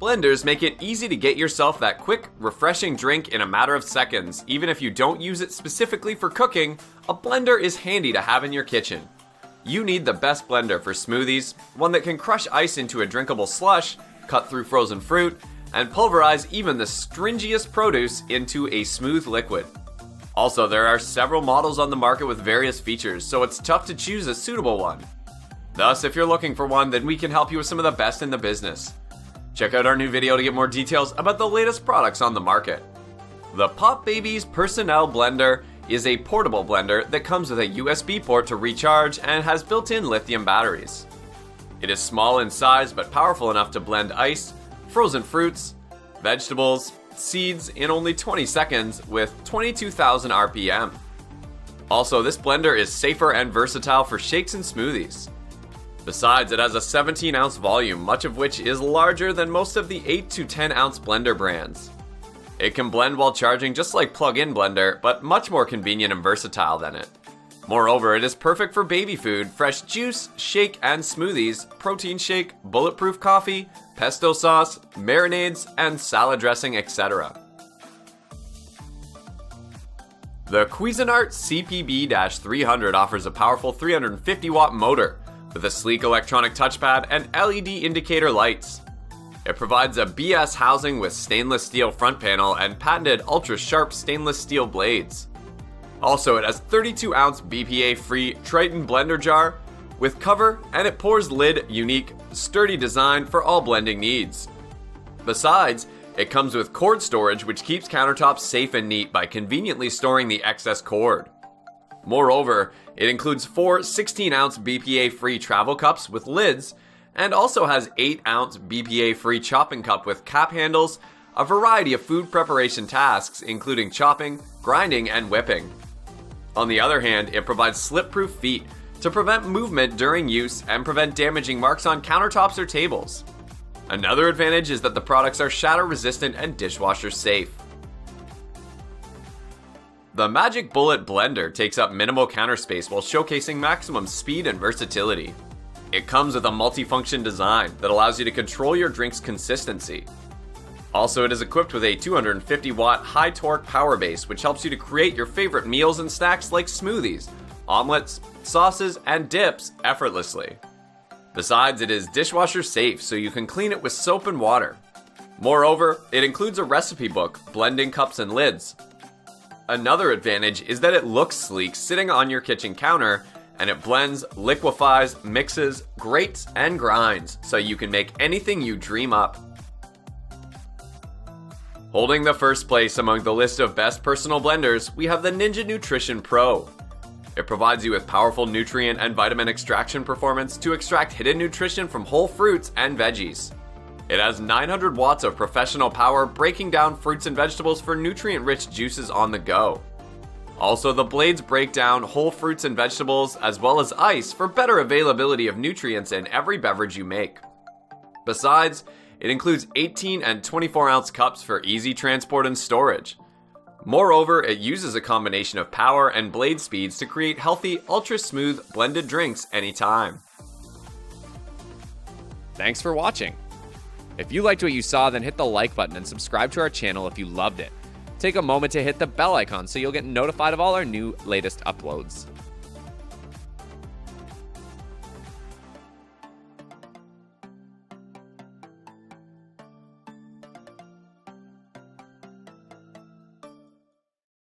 Blenders make it easy to get yourself that quick, refreshing drink in a matter of seconds. Even if you don't use it specifically for cooking, a blender is handy to have in your kitchen. You need the best blender for smoothies, one that can crush ice into a drinkable slush, cut through frozen fruit, and pulverize even the stringiest produce into a smooth liquid. Also, there are several models on the market with various features, so it's tough to choose a suitable one. Thus, if you're looking for one, then we can help you with some of the best in the business. Check out our new video to get more details about the latest products on the market. The Pop Babies Personnel Blender is a portable blender that comes with a USB port to recharge and has built-in lithium batteries. It is small in size but powerful enough to blend ice, frozen fruits, vegetables, seeds in only 20 seconds with 22,000 RPM. Also, this blender is safer and versatile for shakes and smoothies. Besides, it has a 17-ounce volume, much of which is larger than most of the 8 to 10-ounce blender brands. It can blend while charging just like plug-in blender, but much more convenient and versatile than it. Moreover, it is perfect for baby food, fresh juice, shake and smoothies, protein shake, bulletproof coffee, pesto sauce, marinades, and salad dressing, etc. The Cuisinart CPB300 offers a powerful 350-watt motor with a sleek electronic touchpad and LED indicator lights. It provides a BS housing with stainless steel front panel and patented ultra-sharp stainless steel blades. Also, it has 32-ounce BPA-free Triton blender jar with cover, and it pours lid unique, sturdy design for all blending needs. Besides, it comes with cord storage, which keeps countertops safe and neat by conveniently storing the excess cord. Moreover, it includes 4 16-ounce BPA-free travel cups with lids, and also has 8-ounce BPA-free chopping cup with cap handles, a variety of food preparation tasks including chopping, grinding, and whipping. On the other hand, it provides slip-proof feet to prevent movement during use and prevent damaging marks on countertops or tables. Another advantage is that the products are shatter-resistant and dishwasher safe. The Magic Bullet Blender takes up minimal counter space while showcasing maximum speed and versatility. It comes with a multifunction design that allows you to control your drink's consistency. Also, it is equipped with a 250-watt high-torque power base, which helps you to create your favorite meals and snacks like smoothies, omelets, sauces, and dips effortlessly. Besides, it is dishwasher safe, so you can clean it with soap and water. Moreover, it includes a recipe book, blending cups and lids. Another advantage is that it looks sleek sitting on your kitchen counter, and it blends, liquefies, mixes, grates, and grinds, so you can make anything you dream up. Holding the first place among the list of best personal blenders, we have the Ninja Nutrition Pro. It provides you with powerful nutrient and vitamin extraction performance to extract hidden nutrition from whole fruits and veggies. It has 900 watts of professional power, breaking down fruits and vegetables for nutrient-rich juices on the go. Also, the blades break down whole fruits and vegetables as well as ice for better availability of nutrients in every beverage you make. Besides, it includes 18 and 24-ounce cups for easy transport and storage. Moreover, it uses a combination of power and blade speeds to create healthy, ultra-smooth blended drinks anytime. Thanks for watching. If you liked what you saw, then hit the like button and subscribe to our channel if you loved it. Take a moment to hit the bell icon so you'll get notified of all our latest uploads.